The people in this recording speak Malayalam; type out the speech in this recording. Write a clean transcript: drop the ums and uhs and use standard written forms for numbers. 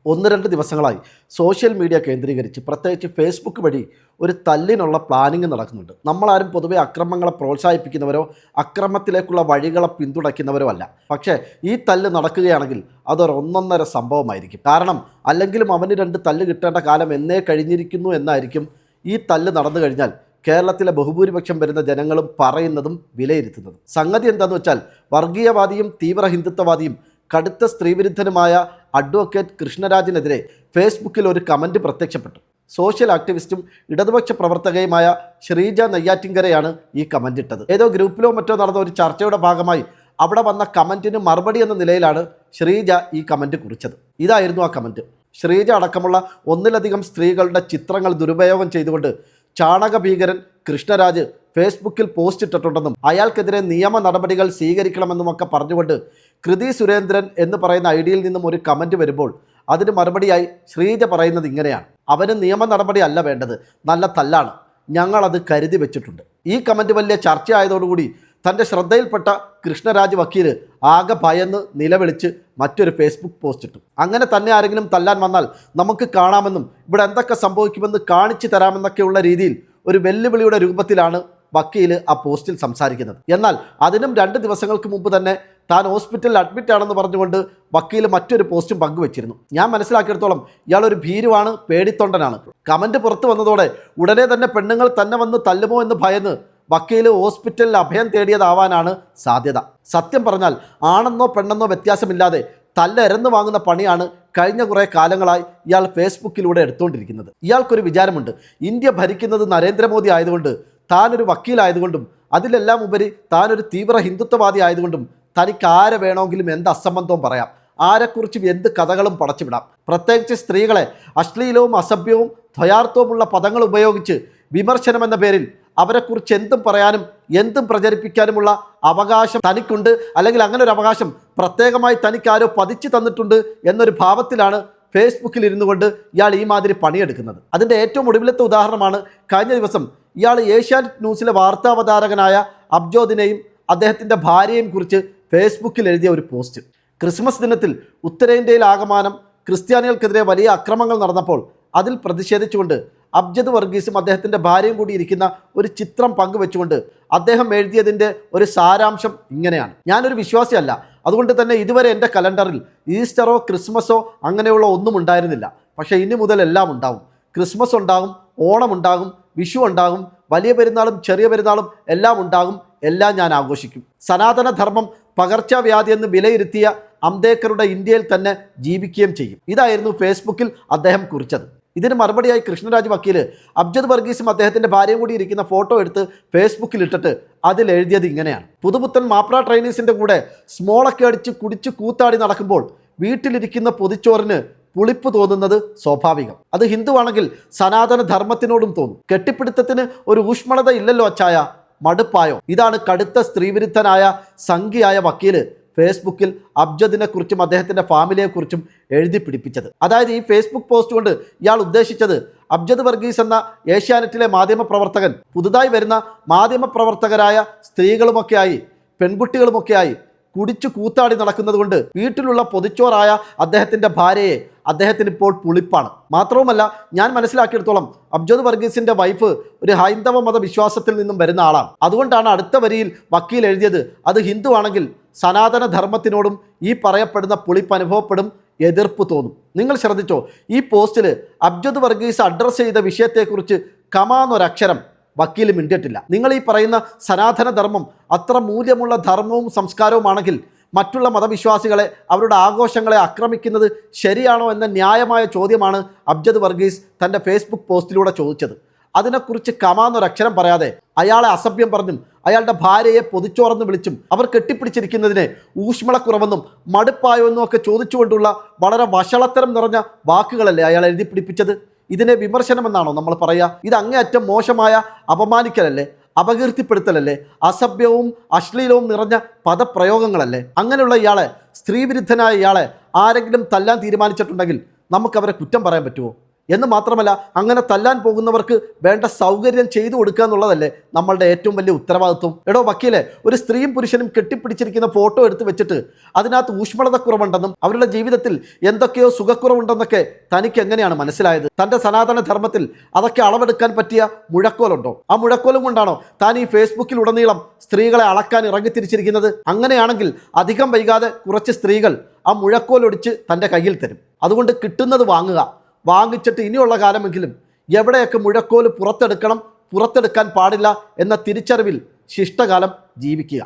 ഒന്ന് രണ്ട് ദിവസങ്ങളായി സോഷ്യൽ മീഡിയ കേന്ദ്രീകരിച്ച് പ്രത്യേകിച്ച് ഫേസ്ബുക്ക് വഴി ഒരു തല്ലിനുള്ള പ്ലാനിങ് നടക്കുന്നുണ്ട്. നമ്മളാരും പൊതുവെ അക്രമങ്ങളെ പ്രോത്സാഹിപ്പിക്കുന്നവരോ അക്രമത്തിലേക്കുള്ള വഴികളെ പിന്തുണയ്ക്കുന്നവരോ അല്ല. പക്ഷേ ഈ തല്ല് നടക്കുകയാണെങ്കിൽ അതൊരൊന്നൊന്നര സംഭവമായിരിക്കും. കാരണം അല്ലെങ്കിലും അവന് രണ്ട് തല്ല് കിട്ടേണ്ട കാലം എന്നേ കഴിഞ്ഞിരിക്കുന്നു എന്നായിരിക്കും ഈ തല്ല് നടന്നു കഴിഞ്ഞാൽ കേരളത്തിലെ ബഹുഭൂരിപക്ഷം വരുന്ന ജനങ്ങളും പറയുന്നതും വിലയിരുത്തുന്നതും. സംഗതി എന്താണെന്ന് വെച്ചാൽ വർഗീയവാദിയും തീവ്ര ഹിന്ദുത്വവാദിയും കടുത്ത സ്ത്രീവിരുദ്ധനുമായ അഡ്വക്കേറ്റ് കൃഷ്ണരാജിനെതിരെ ഫേസ്ബുക്കിൽ ഒരു കമൻറ്റ് പ്രത്യക്ഷപ്പെട്ടു. സോഷ്യൽ ആക്ടിവിസ്റ്റും ഇടതുപക്ഷ പ്രവർത്തകയുമായ ശ്രീജ നെയ്യാറ്റിങ്കരയാണ് ഈ കമൻ്റ് ഇട്ടത്. ഏതോ ഗ്രൂപ്പിലോ മറ്റോ നടന്ന ഒരു ചർച്ചയുടെ ഭാഗമായി അവിടെ വന്ന കമൻറ്റിന് മറുപടി എന്ന നിലയിലാണ് ശ്രീജ ഈ കമൻറ്റ് കുറിച്ചത്. ഇതായിരുന്നു ആ കമൻറ്റ്. ശ്രീജ അടക്കമുള്ള ഒന്നിലധികം സ്ത്രീകളുടെ ചിത്രങ്ങൾ ദുരുപയോഗം ചെയ്തുകൊണ്ട് ചാണക ഭീകരൻ കൃഷ്ണരാജ് ഫേസ്ബുക്കിൽ പോസ്റ്റ് ഇട്ടിട്ടുണ്ടെന്നും അയാൾക്കെതിരെ നിയമ നടപടികൾ സ്വീകരിക്കണമെന്നുമൊക്കെ പറഞ്ഞുകൊണ്ട് കൃതി സുരേന്ദ്രൻ എന്ന് പറയുന്ന ഐഡിയിൽ നിന്നും ഒരു കമൻറ്റ് വരുമ്പോൾ അതിന് മറുപടിയായി ശ്രീജ പറയുന്നത് ഇങ്ങനെയാണ്: അവന് നിയമ നടപടി അല്ല വേണ്ടത്, നല്ല തല്ലാണ്, ഞങ്ങളത് കരുതി വെച്ചിട്ടുണ്ട്. ഈ കമൻറ്റ് വലിയ ചർച്ചയായതോടുകൂടി തൻ്റെ ശ്രദ്ധയിൽപ്പെട്ട കൃഷ്ണരാജ് വക്കീല് ആകെ ഭയന്ന് നിലവിളിച്ച് മറ്റൊരു ഫേസ്ബുക്ക് പോസ്റ്റ് ഇട്ടു. അങ്ങനെ തന്നെ ആരെങ്കിലും തല്ലാൻ വന്നാൽ നമുക്ക് കാണാമെന്നും ഇവിടെ എന്തൊക്കെ സംഭവിക്കുമെന്ന് കാണിച്ചു തരാമെന്നൊക്കെയുള്ള രീതിയിൽ ഒരു വെല്ലുവിളിയുടെ രൂപത്തിലാണ് വക്കീൽ ആ പോസ്റ്റിൽ സംസാരിക്കുന്നത്. എന്നാൽ അതിനും 2 ദിവസങ്ങൾക്ക് മുമ്പ് തന്നെ താൻ ഹോസ്പിറ്റലിൽ അഡ്മിറ്റ് ആണെന്ന് പറഞ്ഞുകൊണ്ട് വക്കീൽ മറ്റൊരു പോസ്റ്റും പങ്കുവച്ചിരുന്നു. ഞാൻ മനസ്സിലാക്കിയിടത്തോളം ഇയാളൊരു ഭീരുവാണ്, പേടിത്തൊണ്ടനാണ്. കമൻറ്റ് പുറത്തു വന്നതോടെ ഉടനെ തന്നെ പെണ്ണുങ്ങൾ തന്നെ വന്ന് തല്ലുമോ എന്ന് ഭയന്ന് വക്കീൽ ഹോസ്പിറ്റലിൽ അഭയം തേടിയതാവാനാണ് സാധ്യത. സത്യം പറഞ്ഞാൽ ആണെന്നോ പെണ്ണെന്നോ വ്യത്യാസമില്ലാതെ തല്ലെരന്ന് വാങ്ങുന്ന പണിയാണ് കഴിഞ്ഞ കുറേ കാലങ്ങളായി ഇയാൾ ഫേസ്ബുക്കിലൂടെ എടുത്തുകൊണ്ടിരിക്കുന്നത്. ഇയാൾക്കൊരു വിചാരമുണ്ട്, ഇന്ത്യ ഭരിക്കുന്നത് നരേന്ദ്രമോദി ആയതുകൊണ്ട്, താനൊരു വക്കീലായതുകൊണ്ടും അതിലെല്ലാം ഉപരി താനൊരു തീവ്ര ഹിന്ദുത്വവാദി ആയതുകൊണ്ടും തനിക്ക് ആരെ വേണമെങ്കിലും എന്ത് അസംബന്ധവും പറയാം, ആരെക്കുറിച്ചും എന്ത് കഥകളും പടച്ചുവിടാം. പ്രത്യേകിച്ച് സ്ത്രീകളെ അശ്ലീലവും അസഭ്യവും ദ്വയാർത്ഥവുമുള്ള പദങ്ങൾ ഉപയോഗിച്ച് വിമർശനമെന്ന പേരിൽ അവരെക്കുറിച്ച് എന്തും പറയാനും എന്തും പ്രചരിപ്പിക്കാനുമുള്ള അവകാശം തനിക്കുണ്ട്, അല്ലെങ്കിൽ അങ്ങനെ ഒരു അവകാശം പ്രത്യേകമായി തനിക്ക് ആരോ പതിച്ചു തന്നിട്ടുണ്ട് എന്നൊരു ഭാവത്തിലാണ് ഫേസ്ബുക്കിൽ ഇരുന്നു കൊണ്ട് ഇയാൾ ഈ മാതിരി പണിയെടുക്കുന്നത്. അതിൻ്റെ ഏറ്റവും ഒടുവിലത്തെ ഉദാഹരണമാണ് കഴിഞ്ഞ ദിവസം ഇയാൾ ഏഷ്യാനെറ്റ് ന്യൂസിലെ വാർത്താവതാരകനായ അബ്ജോദിനെയും അദ്ദേഹത്തിൻ്റെ ഭാര്യയെയും കുറിച്ച് ഫേസ്ബുക്കിൽ എഴുതിയ ഒരു പോസ്റ്റ്. ക്രിസ്മസ് ദിനത്തിൽ ഉത്തരേന്ത്യയിൽ ആകമാനം ക്രിസ്ത്യാനികൾക്കെതിരെ വലിയ അക്രമങ്ങൾ നടന്നപ്പോൾ അതിൽ പ്രതിഷേധിച്ചുകൊണ്ട് അബ്ജദ് വർഗീസും അദ്ദേഹത്തിൻ്റെ ഭാര്യയും കൂടി ഇരിക്കുന്ന ഒരു ചിത്രം പങ്കുവെച്ചുകൊണ്ട് അദ്ദേഹം എഴുതിയതിൻ്റെ ഒരു സാരാംശം ഇങ്ങനെയാണ്: ഞാനൊരു വിശ്വാസിയല്ല, അതുകൊണ്ട് തന്നെ ഇതുവരെ എൻ്റെ കലണ്ടറിൽ ഈസ്റ്ററോ ക്രിസ്മസോ അങ്ങനെയുള്ള ഒന്നും ഉണ്ടായിരുന്നില്ല. പക്ഷേ ഇനി മുതൽ എല്ലാം ഉണ്ടാവും. ക്രിസ്മസ് ഉണ്ടാകും, ഓണം ഉണ്ടാകും, വിഷു ഉണ്ടാകും, വലിയ പെരുന്നാളും ചെറിയ പെരുന്നാളും എല്ലാം ഉണ്ടാകും, എല്ലാം ഞാൻ ആഘോഷിക്കും. സനാതനധർമ്മം പകർച്ചവ്യാധി എന്ന് വിലയിരുത്തിയ അംബേദ്കറുടെ ഇന്ത്യയിൽ തന്നെ ജീവിക്കുകയും ചെയ്യും. ഇതായിരുന്നു ഫേസ്ബുക്കിൽ അദ്ദേഹം കുറിച്ചത്. ഇതിന് മറുപടിയായി കൃഷ്ണരാജ് വക്കീല് അബ്ജദ് വർഗീസും അദ്ദേഹത്തിൻ്റെ ഭാര്യയും കൂടി ഇരിക്കുന്ന ഫോട്ടോ എടുത്ത് ഫേസ്ബുക്കിൽ ഇട്ടിട്ട് അതിൽ എഴുതിയത് ഇങ്ങനെയാണ്: പുതുപുത്തൻ മാപ്ര ട്രെയിനീസിൻ്റെ കൂടെ സ്മോളൊക്കെ അടിച്ച് കുടിച്ച് കൂത്താടി നടക്കുമ്പോൾ വീട്ടിലിരിക്കുന്ന പൊതിച്ചോറിന് പുളിപ്പ് തോന്നുന്നത് സ്വാഭാവികം. അത് ഹിന്ദുവാണെങ്കിൽ സനാതന ധർമ്മത്തിനോടും തോന്നും. കെട്ടിപ്പിടുത്തത്തിന് ഒരു ഊഷ്മളത ഇല്ലല്ലോ അച്ചായ, മടുപ്പായോ? ഇതാണ് കടുത്ത സ്ത്രീവിരുദ്ധനായ സംഘിയായ വക്കീല് ഫേസ്ബുക്കിൽ അബ്ജദിനെ കുറിച്ചും അദ്ദേഹത്തിൻ്റെ ഫാമിലിയെക്കുറിച്ചും എഴുതി പിടിപ്പിച്ചത്. അതായത് ഈ ഫേസ്ബുക്ക് പോസ്റ്റ് കൊണ്ട് ഇയാൾ ഉദ്ദേശിച്ചത് അബ്ജദ് വർഗീസ് എന്ന ഏഷ്യാനെറ്റിലെ മാധ്യമപ്രവർത്തകൻ പുതുതായി വരുന്ന മാധ്യമപ്രവർത്തകരായ സ്ത്രീകളുമൊക്കെയായി പെൺകുട്ടികളുമൊക്കെയായി കുടിച്ചു കൂത്താടി നടക്കുന്നത് കൊണ്ട് വീട്ടിലുള്ള പൊതിച്ചോറായ അദ്ദേഹത്തിൻ്റെ ഭാര്യയെ അദ്ദേഹത്തിന് ഇപ്പോൾ പുളിപ്പാണ്. മാത്രവുമല്ല, ഞാൻ മനസ്സിലാക്കിയെടുത്തോളം അബ്ജദ് വർഗീസിൻ്റെ വൈഫ് ഒരു ഹൈന്ദവ മതവിശ്വാസത്തിൽ നിന്നും വരുന്ന ആളാണ്. അതുകൊണ്ടാണ് അടുത്ത വരിയിൽ വക്കീൽ എഴുതിയത് അത് ഹിന്ദു ആണെങ്കിൽ സനാതന ധർമ്മത്തിനോടും ഈ പറയപ്പെടുന്ന പുളിപ്പ് അനുഭവപ്പെടും, എതിർപ്പ് തോന്നും. നിങ്ങൾ ശ്രദ്ധിച്ചോ, ഈ പോസ്റ്റിൽ അബ്ജദ് വർഗീസ് അഡ്രസ്സ് ചെയ്ത വിഷയത്തെക്കുറിച്ച് കമാന്നൊരക്ഷരം വക്കീൽ മിണ്ടിയിട്ടില്ല. നിങ്ങൾ ഈ പറയുന്ന സനാതന ധർമ്മം അത്ര മൂല്യമുള്ള ധർമ്മവും സംസ്കാരവുമാണെങ്കിൽ മറ്റുള്ള മതവിശ്വാസികളെ അവരുടെ ആഘോഷങ്ങളെ ആക്രമിക്കുന്നത് ശരിയാണോ എന്ന ന്യായമായ ചോദ്യമാണ് അബ്ജദ് വർഗീസ് തൻ്റെ ഫേസ്ബുക്ക് പോസ്റ്റിലൂടെ ചോദിച്ചത്. അതിനെക്കുറിച്ച് കമാന്നൊരക്ഷരം പറയാതെ അയാളെ അസഭ്യം പറഞ്ഞും അയാളുടെ ഭാര്യയെ പൊതിച്ചോറെന്ന് വിളിച്ചും അവർ കെട്ടിപ്പിടിച്ചിരിക്കുന്നതിനെ ഊഷ്മളക്കുറവെന്നും മടുപ്പായോ എന്നും ഒക്കെ ചോദിച്ചുകൊണ്ടുള്ള വളരെ വഷളത്തരം നിറഞ്ഞ വാക്കുകളല്ലേ അയാൾ എഴുതി പിടിപ്പിച്ചത്. ഇതിനെ വിമർശനമെന്നാണോ നമ്മൾ പറയുക? ഇത് അങ്ങേയറ്റം മോശമായ അപമാനിക്കലല്ലേ, അപകീർത്തിപ്പെടുത്തലല്ലേ, അസഭ്യവും അശ്ലീലവും നിറഞ്ഞ പദപ്രയോഗങ്ങളല്ലേ? അങ്ങനെയുള്ള ഇയാളെ, സ്ത്രീവിരുദ്ധനായ ഇയാളെ ആരെങ്കിലും തല്ലാൻ തീരുമാനിച്ചിട്ടുണ്ടെങ്കിൽ നമുക്കവരെ കുറ്റം പറയാൻ പറ്റുമോ? എന്ന് മാത്രമല്ല അങ്ങനെ തല്ലാൻ പോകുന്നവർക്ക് വേണ്ട സൗകര്യം ചെയ്തു കൊടുക്കുക എന്നുള്ളതല്ലേ നമ്മളുടെ ഏറ്റവും വലിയ ഉത്തരവാദിത്വം. എടോ വക്കീലെ, ഒരു സ്ത്രീയും പുരുഷനും കെട്ടിപ്പിടിച്ചിരിക്കുന്ന ഫോട്ടോ എടുത്ത് വെച്ചിട്ട് അതിനകത്ത് ഊഷ്മളതക്കുറവുണ്ടെന്നും അവരുടെ ജീവിതത്തിൽ എന്തൊക്കെയോ സുഖക്കുറവുണ്ടെന്നൊക്കെ തനിക്ക് എങ്ങനെയാണ് മനസ്സിലായത്? തൻ്റെ സനാതന ധർമ്മത്തിൽ അതൊക്കെ അളവെടുക്കാൻ പറ്റിയ മുഴക്കോലുണ്ടോ? ആ മുഴക്കോലും കൊണ്ടാണോ താൻ ഈ ഫേസ്ബുക്കിലുടനീളം സ്ത്രീകളെ അളക്കാൻ ഇറങ്ങിത്തിരിച്ചിരിക്കുന്നത്? അങ്ങനെയാണെങ്കിൽ അധികം വൈകാതെ കുറച്ച് സ്ത്രീകൾ ആ മുഴക്കോലൊടിച്ച് തൻ്റെ കയ്യിൽ തരും. അതുകൊണ്ട് കിട്ടുന്നത് വാങ്ങുക. വാങ്ങിച്ചിട്ട് ഇനിയുള്ള കാലമെങ്കിലും എവിടെയൊക്കെ മുഴക്കോല് പുറത്തെടുക്കണം, പുറത്തെടുക്കാൻ പാടില്ല എന്ന തിരിച്ചറിവിൽ ശിഷ്ടകാലം ജീവിക്കുക.